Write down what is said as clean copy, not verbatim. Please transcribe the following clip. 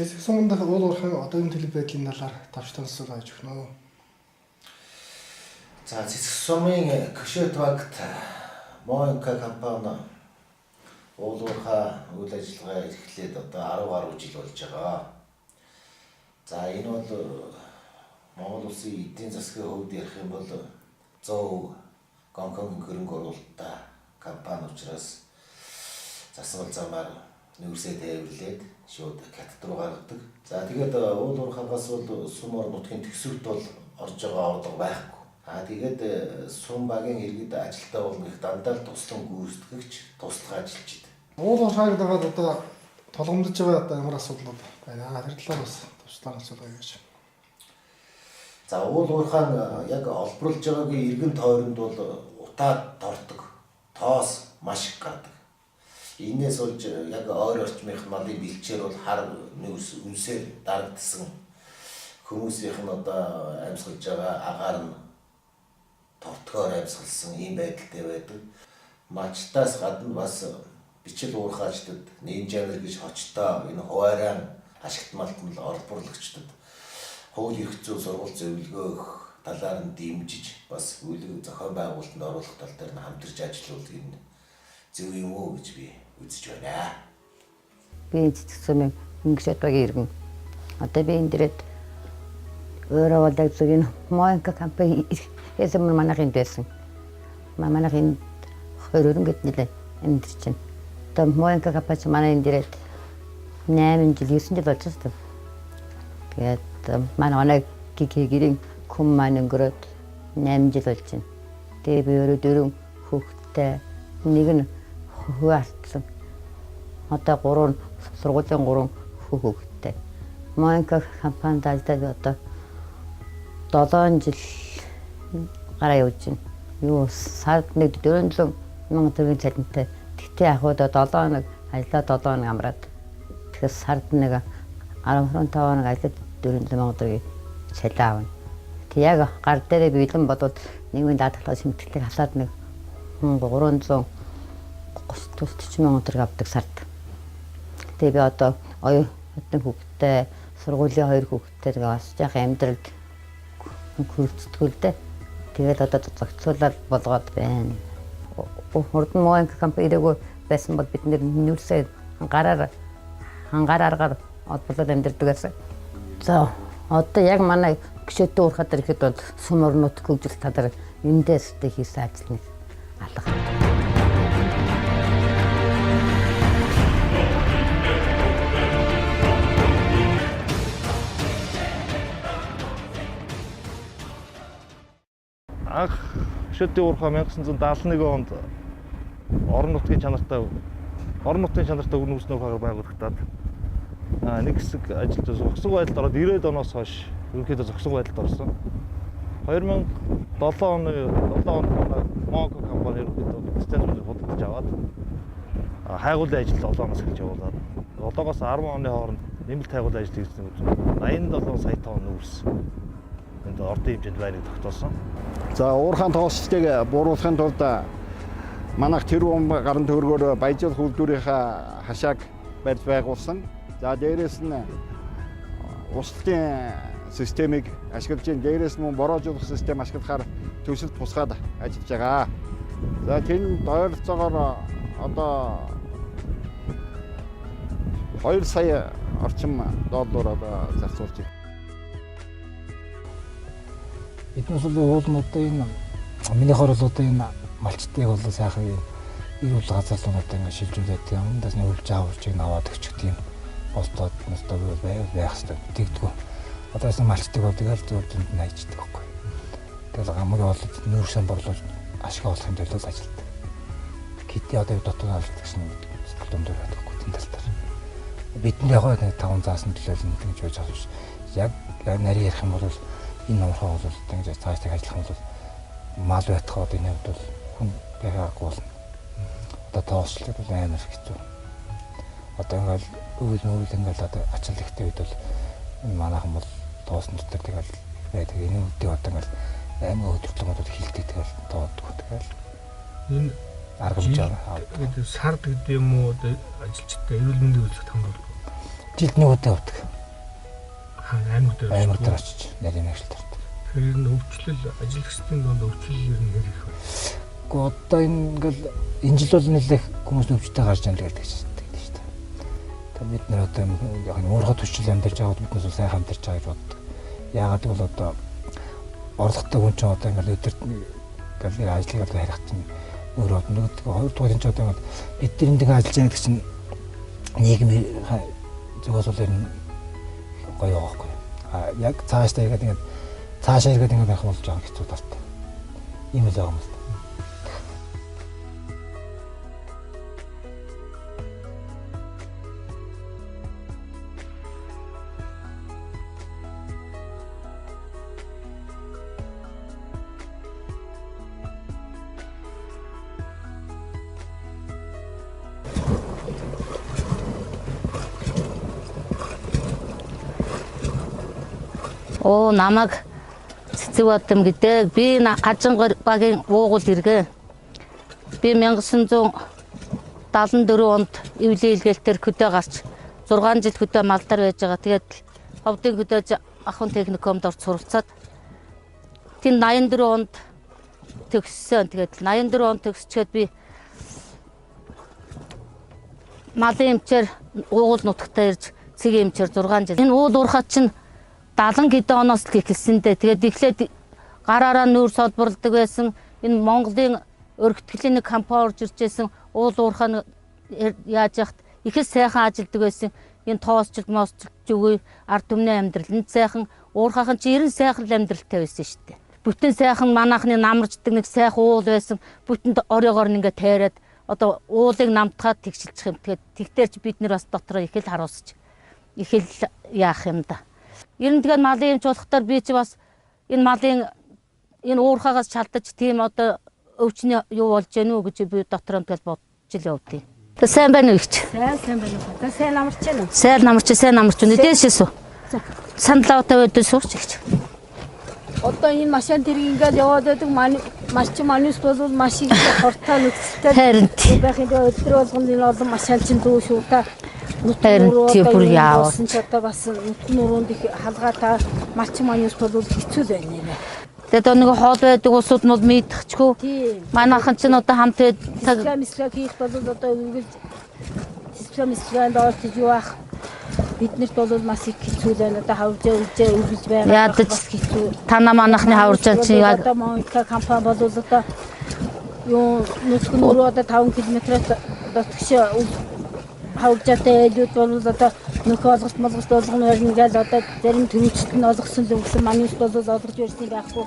Цэцэг суманд уул уурхайн одоогийн төлөв байдлын талаар тавч танилцуулга хийж өгнө үү? За цэцэг сумын Кшет багт Моинка компани уул уурхай үйл ажиллагаа эхлээд одоо 10 гаруй жил болж байгаа. За энэ бол Монгол улсын эдийн засгийн хувьд ярих юм бол 100% Гонконгийн хөрөнгө оруулалттай компани учраас засвал замаар нүүрсээ тээвэрлээд шууд хятад руу гаргадаг. За тэгээд уул уурхайгаас бол сум ор нутгийн төсөвт бол орж байгаа орлого байхгүй. Тэгээд сум багийн иргэд ажилтаа болно гэх дандаа туслан гүйцэтгэгч туслах ажилчид. Уул уурхайг дагаад одоо толгомдож байгаа одоо ямар асуудал байна? Тэр талаар бас туслан асуулаа гэж. За уул уурхай яг олборлж байгаагийн иргэн тойронд бол утаад тордог. Тоос маш их гардаг. Инээс болж яг ойр орчмынх малын бэлчээр бол хар нүс үнсээр дарагдсан хүмүүсийнх нь одоо амьсгалж байгаа агаар нь тортгоор амьсгалсан ийм байдалтай байдаг. Мачтаас гадна бас бичил уурхайчдад нинжанер гэж хочтой энэ хуваарийн ашигт малтмал олборлагчдад хууль эрх зүйн сургууль зөвлөгөөх талаар нь дэмжиж бас үйл зохион байгуулалтанд оруулах тал дээр нь хамтарч ажиллаулдаг энэ зөв юм уу гэж би үзэж байна. Би цэцэг сумын Кшет багийн иргэн. Одоо би энэ дэрэд өөрөө бол яг зөв энэ Моинка компани эсэм манайхын байсан. Манайхын хөрөнгөд нэлээ амьдч чинь. Одоо Моинка компани манай энэ дэрэд 8 жил 9 жил болж байна. Тэгээд манай гэрийн хүм маань өнгөрөөд 8 жил болж байна. Тэгээ би өөрөө 4 хүүхэдтэй нэг нь хөө артсан. Одоо 3 сургуулийн 3 хүүхэдтэй. Моинка компанид ажиллаад одоо 7 жил гараа явж байна. Юу сард нэг 400 мянган төгрөгийн цалинтай. Тэгтээ яг одоо 7 хоног ажиллаад 7 хоног амраад. Тэгэхээр сард нэг 15 хоног ажиллаад 400 мянган төгрөгийн цалин авна. Тэг яг гар дээрээ бэлэн бодоод нийгмийн даатгалаа шимтгэлийг хасаад нэг 300 40 мянган төгрөг авдаг сард. Тэгээ би одоо оюутны хүүхдтэй, сургуулийн 2 хүүхдтэй тэгээ бас яах амьдралд хүрцэтгүүлдэ. Тэгээд одоо зохицуулаад болгоод байна. Хурдан Моинка компани ирээгүй байсан бол бид нүүрсээ хангаараар олборлоод амьдардаг гэсэн. За одоо яг манай Кшет уурхайд ирэхэд бол сум орнууд хөгжил талаар эндээс хийсэн ажил нэг алга. Анх Кшетийн уурхай 1971 онд орон нутгийн чанартай нүүрс нөхөөр байгуулагдаад нэг хэсэг ажилд зогссон байдалд ороод 90-ад оноос хойш ерөнхийдөө зогссон байдалд орсон. 2007 оны Монко компани ерөнхийдөө эцсийн зүйлийг худалдаж аваад хайгуулын ажилд олооноос эхэлж явуулаад одоогоос 10 оны хооронд нэмэлт хайгуулын ажил хийсэн гэж 87 сая тонн нүүрс энд ордын хэмжээнд байрыг тогтоосон. За уурхайн тоосчдыг бууруулахын тулд манайх тэрбум гаруй төгрөгөөр баяжуулах үйлдвэрийнхаа хашааг барьж байгуулсан. За дээрээс нь устдын системийг ашиглаж, дээрээс нь бороожуулах систем ашиглахаар төсөлд тусгаад ажиллаж байгаа. За тэнд ойролцоогоор одоо 2 сая орчим доллар зарцуулж байна. Эднээс бол одоо энэ минийхоор бол одоо энэ малчтыг бол сайхан эрүүл газарлуунууд ингэ шилжүүлээд юм. Дэс нэг үлж аварчиг наваад өччих тийм болтоод настай байх хэрэгтэй. Тэгдэггүй. Одоо энэ малчтыг бол тэгэл зөвлөнд найждаг байхгүй. Тэгэл гамаг бол нүүрсэн борлуулж ашиг олохын тулд ажилладаг. Кити одоо дотоод авалт гэсэн дүндэр байдаггүй тийм талтаар. Бидний яг нэг 5 заасан төлөөлөл ингэж байж байгаа шүү. Яг нарийн ярих юм бол энэ номхоо бол ингэж цаашдаа ажиллах юм бол мал байтгаад энэ хувьд бол хүн байгаагүй болно. Одоо тоослол бол амар хэцүү. Одоо ингээл өвөл ингээл одоо ачаал ихтэй үед бол манайхан бол тоосон дотор тэгэл байдаг. Энэ үедээ одоо ингээл амар өдөртлөмөд хилдэг тэгэл тоодгүй тэгэл. Энэ арга хэмжээ гэдэг сард гэдэг юм уу ажилчтай эрүүл мэндийн үйлчлэгт хамруулдаг. жилд нэг удаа явдаг. Амар дээр очиж нарийн ажил тардаг. Тэгэхээр энэ өвчлөл ажил хэсгийн донд өвчлөл ер нь нэр их байна. Гэхдээ одоо ингээл энэ жил бол нэлээх хүмүүс өвчтэй гарч яана гэдэг шүү дээ. Та бид нэр одоо яг нь уурхай төсчл амьдарч байгаад биднээс бол сайхан амьдарч байгаа гэж боддог. Яагаад гэвэл одоо орлоготой хүн ч одоо ингээл өдөрт ингээл ажлыг одоо харих чинь өөрөө нөгөө хоёр дахь энэ ч одоо бид тэр энд ажиллаж байгаа гэдэг чинь нийгэм зүгээс бол ер нь гоё байхгүй. Яг цаашдаа ингээд цаашаа ирээд ингээд байх болж байгаа хэцүү талтай. Ийм л байгаа юм л да. Оо намайг цэцэг бадам гэдэг. Би Ажингор багийн уугуул иргэ. Би 1974 онд эвлэн илгээлтээр хөдөө гарч 6 жил хөдөө малдар байж байгаа. Тэгээд ховдын хөдөөж ахын техникумд орж суралцаад тийм 84 онд төгссөн. Тэгээд 84 онд төгсчөөд би малын эмчээр уугуул нутагтаа ирж цэгийн эмчээр 6 жил. Энэ уул уурхай чинь 70 хэдэн оноос л эхэлсэндээ тэгээд эхлээд гараараа нүүр содборладаг байсан. Энэ Монголын өргөтгөлийн нэг компани орж иржсэн уул уурхай яаж яхад их сайхан ажилдаг байсан. Энэ тоосчл моосчл үгүй ард түмний амьдрал энэ сайхан уурхайхан чи 90 сайхан амьдралтай байсан шүү дээ. Бүтэн сайхан манайхны намарчдаг нэг сайхан уул байсан. Бүтэнд оройгоор ингээ тайраад одоо уулыг намтгаад тэгшилчих юм. Тэгээд тэгтэр чи бид нар бас дотроо их л харуулсаж их л яах юм да. Ер нь тэгээд малын эмч болохоор би чи бас энэ малын энэ уурхаагаас чалдаж тийм одоо өвчний юу болж гэнэ үү гэж би дотроо тэгэл бодож л явдیں۔ Тэ сайн байна уу гэж. Сайн байна уу. Тэ сайн намарч байна уу? Сайн намарч байна. Дээшээс үү? Сандлаатай өдөө сууч гэж. Одоо энэ машин тэрэг ингээл яваад байдаг марчин манус бол маш их хортоо нөхцөлтэй. Харин байхын өдөр болгоно энэ олон машин чинь дүү шүү та. Харин бүр яавал ч одоо бас нуруунд их халгаатай марчин манус бол хэцүү байна нэ. Тэгээд нэг хоол байдаг усуд нь бол мэдчихгүй. Манайхан ч одоо хамт мислэг хийх бол одоо үргэлж мислэгэнд орж юу ах биднэрт бол маш их хэцүү байна. Одоо хавжаа үргэлж байгаа бас хэцүү. Танаа манайхны хавжаа чи яг одоо Монголын компани бол одоо юу нүцгэн өрөө одоо 5 км-ээс дотгош хавжаатай ээлүүд бол одоо нөхөө олголт болгоно ингээл одоо зарим төрөвчт нь олгосон л өгсөн манайс бол олгож ирсэн байхгүй.